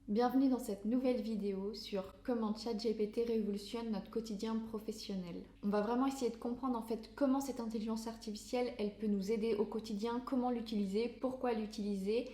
Bienvenue dans cette nouvelle vidéo sur comment ChatGPT révolutionne notre quotidien professionnel. On va vraiment essayer de comprendre en fait comment cette intelligence artificielle elle peut nous aider au quotidien, comment l'utiliser, pourquoi l'utiliser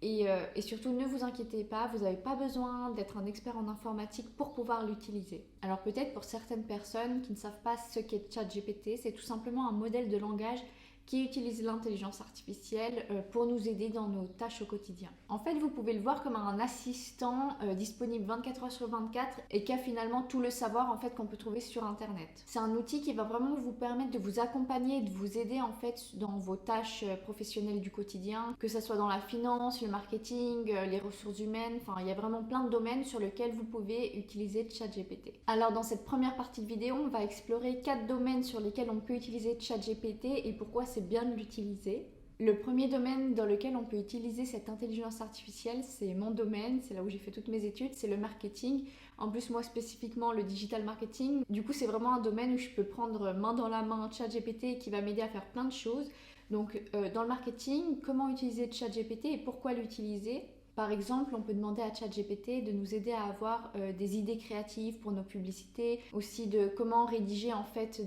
et surtout ne vous inquiétez pas, vous n'avez pas besoin d'être un expert en informatique pour pouvoir l'utiliser. Alors peut-être pour certaines personnes qui ne savent pas ce qu'est ChatGPT, c'est tout simplement un modèle de langage qui utilise l'intelligence artificielle pour nous aider dans nos tâches au quotidien. En fait, vous pouvez le voir comme un assistant disponible 24 heures sur 24 et qui a finalement tout le savoir en fait qu'on peut trouver sur internet. C'est un outil qui va vraiment vous permettre de vous accompagner et de vous aider en fait dans vos tâches professionnelles du quotidien, que ce soit dans la finance, le marketing, les ressources humaines, enfin il y a vraiment plein de domaines sur lesquels vous pouvez utiliser ChatGPT. Alors dans cette première partie de vidéo, on va explorer 4 domaines sur lesquels on peut utiliser ChatGPT et pourquoi c'est bien de l'utiliser. Le premier domaine dans lequel on peut utiliser cette intelligence artificielle, c'est mon domaine, c'est là où j'ai fait toutes mes études, c'est le marketing. En plus, moi spécifiquement le digital marketing. Du coup, c'est vraiment un domaine où je peux prendre main dans la main ChatGPT qui va m'aider à faire plein de choses. Donc, dans le marketing, comment utiliser ChatGPT et pourquoi l'utiliser ? Par exemple, on peut demander à ChatGPT de nous aider à avoir des idées créatives pour nos publicités, aussi de comment rédiger en fait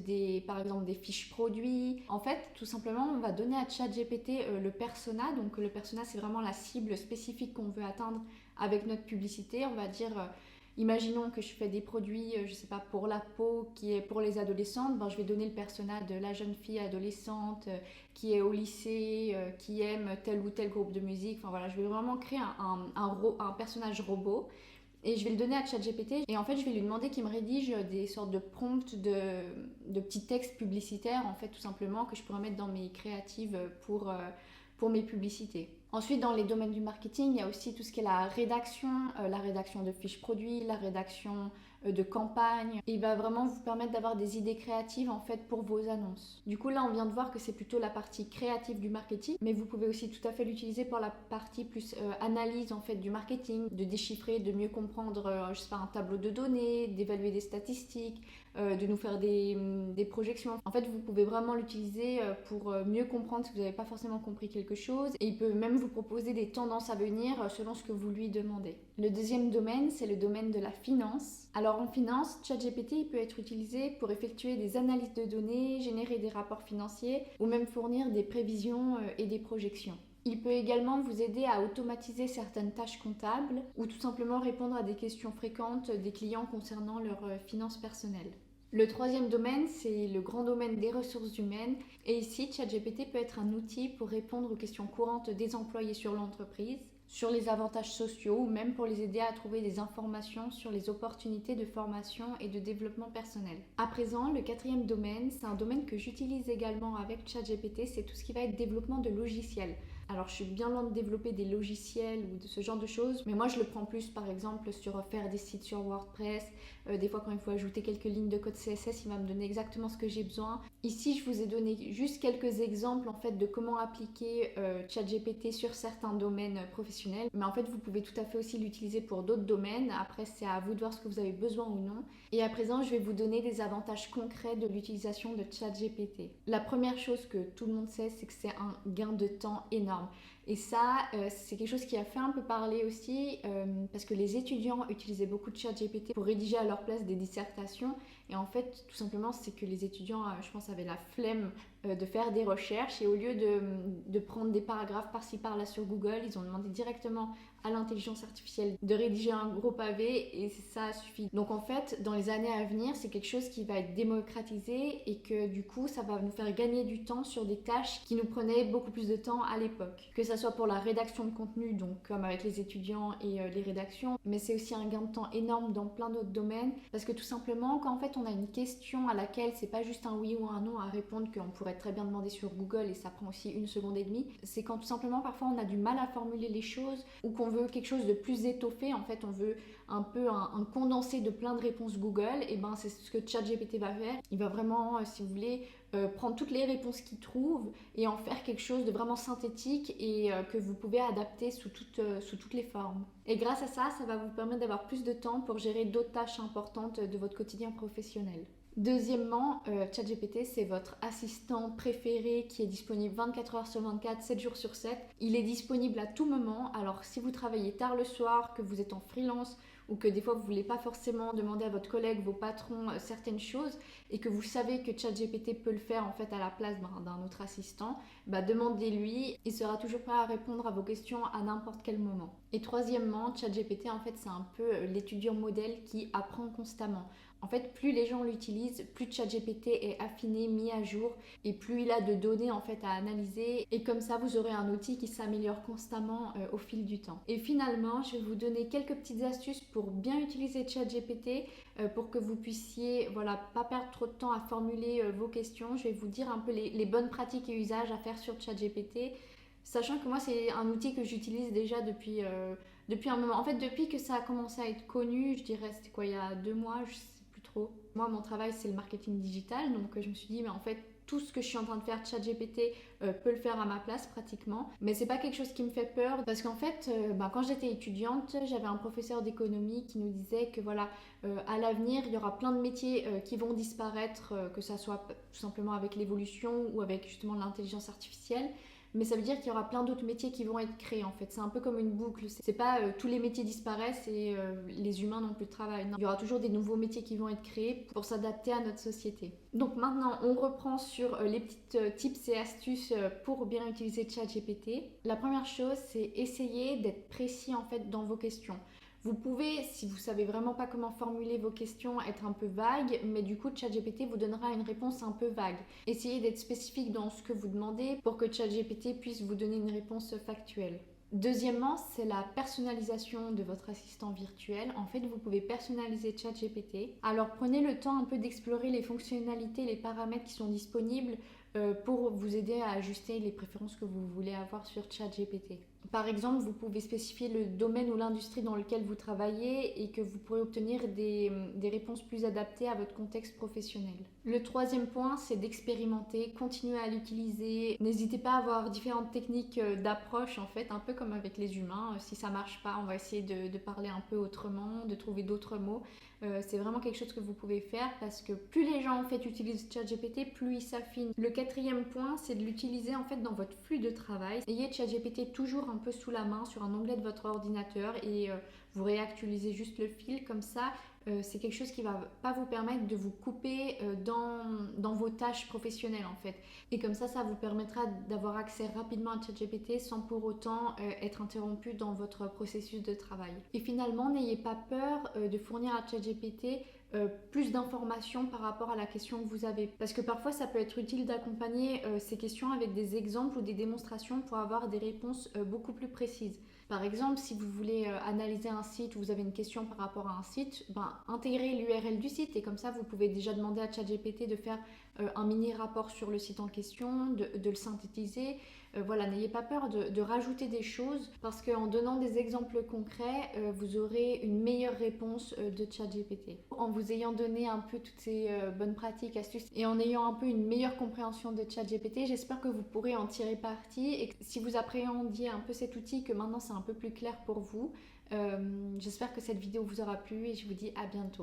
par exemple des fiches produits. En fait, tout simplement, on va donner à ChatGPT le persona. Donc le persona, c'est vraiment la cible spécifique qu'on veut atteindre avec notre publicité. On va dire imaginons que je fais des produits, je sais pas, pour la peau qui est pour les adolescentes, je vais donner le persona de la jeune fille adolescente qui est au lycée, qui aime tel ou tel groupe de musique. Enfin voilà, je vais vraiment créer un personnage robot et je vais le donner à ChatGPT et en fait je vais lui demander qu'il me rédige des sortes de prompts de petits textes publicitaires en fait tout simplement que je pourrais mettre dans mes créatives pour mes publicités. Ensuite, dans les domaines du marketing, il y a aussi tout ce qui est la rédaction de fiches produits, la rédaction de campagnes. Il va vraiment vous permettre d'avoir des idées créatives en fait pour vos annonces. Du coup, là, on vient de voir que c'est plutôt la partie créative du marketing, mais vous pouvez aussi tout à fait l'utiliser pour la partie plus analyse en fait du marketing, de déchiffrer, de mieux comprendre, je sais pas, un tableau de données, d'évaluer des statistiques, de nous faire des projections. En fait, vous pouvez vraiment l'utiliser pour mieux comprendre si vous n'avez pas forcément compris quelque chose et il peut même vous proposer des tendances à venir selon ce que vous lui demandez. Le deuxième domaine, c'est le domaine de la finance. Alors en finance, ChatGPT il peut être utilisé pour effectuer des analyses de données, générer des rapports financiers ou même fournir des prévisions et des projections. Il peut également vous aider à automatiser certaines tâches comptables ou tout simplement répondre à des questions fréquentes des clients concernant leurs finances personnelles. Le troisième domaine, c'est le grand domaine des ressources humaines. Et ici, ChatGPT peut être un outil pour répondre aux questions courantes des employés sur l'entreprise, sur les avantages sociaux ou même pour les aider à trouver des informations sur les opportunités de formation et de développement personnel. À présent, le quatrième domaine, c'est un domaine que j'utilise également avec ChatGPT, c'est tout ce qui va être développement de logiciels. Alors je suis bien loin de développer des logiciels ou de ce genre de choses, mais moi je le prends plus par exemple sur faire des sites sur WordPress, des fois quand il faut ajouter quelques lignes de code CSS, il va me donner exactement ce que j'ai besoin. Ici je vous ai donné juste quelques exemples en fait de comment appliquer ChatGPT sur certains domaines professionnels, mais en fait vous pouvez tout à fait aussi l'utiliser pour d'autres domaines. Après c'est à vous de voir ce que vous avez besoin ou non. Et à présent je vais vous donner des avantages concrets de l'utilisation de ChatGPT. La première chose que tout le monde sait, c'est que c'est un gain de temps énorme. Et ça, c'est quelque chose qui a fait un peu parler aussi parce que les étudiants utilisaient beaucoup de ChatGPT pour rédiger à leur place des dissertations. Et en fait, tout simplement, c'est que les étudiants, je pense, avaient la flemme de faire des recherches et au lieu de prendre des paragraphes par-ci par-là sur Google, ils ont demandé directement à l'intelligence artificielle de rédiger un gros pavé et ça suffit. Donc en fait, dans les années à venir, c'est quelque chose qui va être démocratisé et que du coup, ça va nous faire gagner du temps sur des tâches qui nous prenaient beaucoup plus de temps à l'époque. Que ça soit pour la rédaction de contenu, donc comme avec les étudiants et les rédactions, mais c'est aussi un gain de temps énorme dans plein d'autres domaines parce que tout simplement, quand en fait on a une question à laquelle c'est pas juste un oui ou un non à répondre qu'on pourrait très bien demander sur Google et ça prend aussi 1 seconde et demie, c'est quand tout simplement parfois on a du mal à formuler les choses ou qu'on veut quelque chose de plus étoffé, en fait on veut un peu un condensé de plein de réponses Google, et ben c'est ce que ChatGPT va faire. Il va vraiment, si vous voulez, prendre toutes les réponses qu'il trouve et en faire quelque chose de vraiment synthétique et que vous pouvez adapter sous toutes les formes. Et grâce à ça, ça va vous permettre d'avoir plus de temps pour gérer d'autres tâches importantes de votre quotidien professionnel. Deuxièmement, ChatGPT, c'est votre assistant préféré qui est disponible 24 heures sur 24, 7 jours sur 7. Il est disponible à tout moment. Alors si vous travaillez tard le soir, que vous êtes en freelance ou que des fois vous ne voulez pas forcément demander à votre collègue, vos patrons, certaines choses et que vous savez que ChatGPT peut le faire en fait à la place d'un autre assistant, demandez-lui, il sera toujours prêt à répondre à vos questions à n'importe quel moment. Et troisièmement, ChatGPT en fait c'est un peu l'étudiant modèle qui apprend constamment. En fait, plus les gens l'utilisent, plus ChatGPT est affiné, mis à jour et plus il a de données en fait à analyser. Et comme ça, vous aurez un outil qui s'améliore constamment au fil du temps. Et finalement, je vais vous donner quelques petites astuces pour bien utiliser ChatGPT pour que vous puissiez pas perdre trop de temps à formuler vos questions. Je vais vous dire un peu les bonnes pratiques et usages à faire sur ChatGPT. Sachant que moi, c'est un outil que j'utilise déjà depuis un moment. En fait, depuis que ça a commencé à être connu, je dirais, c'était quoi, il y a 2 mois, je sais plus trop. Moi, mon travail, c'est le marketing digital. Donc, je me suis dit, mais en fait, tout ce que je suis en train de faire, ChatGPT peut le faire à ma place pratiquement. Mais c'est pas quelque chose qui me fait peur parce qu'en fait, quand j'étais étudiante, j'avais un professeur d'économie qui nous disait que à l'avenir, il y aura plein de métiers qui vont disparaître, que ça soit tout simplement avec l'évolution ou avec justement l'intelligence artificielle. Mais ça veut dire qu'il y aura plein d'autres métiers qui vont être créés en fait. C'est un peu comme une boucle. C'est pas tous les métiers disparaissent et les humains n'ont plus de travail. Non. Il y aura toujours des nouveaux métiers qui vont être créés pour s'adapter à notre société. Donc maintenant, on reprend sur les petites tips et astuces pour bien utiliser ChatGPT. La première chose, c'est essayer d'être précis en fait dans vos questions. Vous pouvez, si vous savez vraiment pas comment formuler vos questions, être un peu vague, mais du coup, ChatGPT vous donnera une réponse un peu vague. Essayez d'être spécifique dans ce que vous demandez pour que ChatGPT puisse vous donner une réponse factuelle. Deuxièmement, c'est la personnalisation de votre assistant virtuel. En fait, vous pouvez personnaliser ChatGPT. Alors prenez le temps un peu d'explorer les fonctionnalités, les paramètres qui sont disponibles pour vous aider à ajuster les préférences que vous voulez avoir sur ChatGPT. Par exemple, vous pouvez spécifier le domaine ou l'industrie dans lequel vous travaillez et que vous pourrez obtenir des réponses plus adaptées à votre contexte professionnel. Le troisième point, c'est d'expérimenter, continuer à l'utiliser. N'hésitez pas à avoir différentes techniques d'approche en fait, un peu comme avec les humains. Si ça marche pas, on va essayer de parler un peu autrement, de trouver d'autres mots. C'est vraiment quelque chose que vous pouvez faire parce que plus les gens en fait utilisent ChatGPT, plus il s'affine. Le quatrième point, c'est de l'utiliser en fait dans votre flux de travail. Ayez ChatGPT toujours un peu sous la main sur un onglet de votre ordinateur et vous réactualisez juste le fil comme ça. C'est quelque chose qui va pas vous permettre de vous couper dans vos tâches professionnelles en fait. Et comme ça vous permettra d'avoir accès rapidement à ChatGPT sans pour autant être interrompu dans votre processus de travail. Et finalement, n'ayez pas peur de fournir à ChatGPT plus d'informations par rapport à la question que vous avez. Parce que parfois, ça peut être utile d'accompagner ces questions avec des exemples ou des démonstrations pour avoir des réponses beaucoup plus précises. Par exemple, si vous voulez analyser un site ou vous avez une question par rapport à un site, intégrez l'URL du site et comme ça, vous pouvez déjà demander à ChatGPT de faire un mini rapport sur le site en question, de le synthétiser. N'ayez pas peur de rajouter des choses parce qu'en donnant des exemples concrets, vous aurez une meilleure réponse de ChatGPT. En vous ayant donné un peu toutes ces bonnes pratiques, astuces et en ayant un peu une meilleure compréhension de ChatGPT, j'espère que vous pourrez en tirer parti et que si vous appréhendiez un peu cet outil, que maintenant c'est un peu plus clair pour vous, j'espère que cette vidéo vous aura plu et je vous dis à bientôt.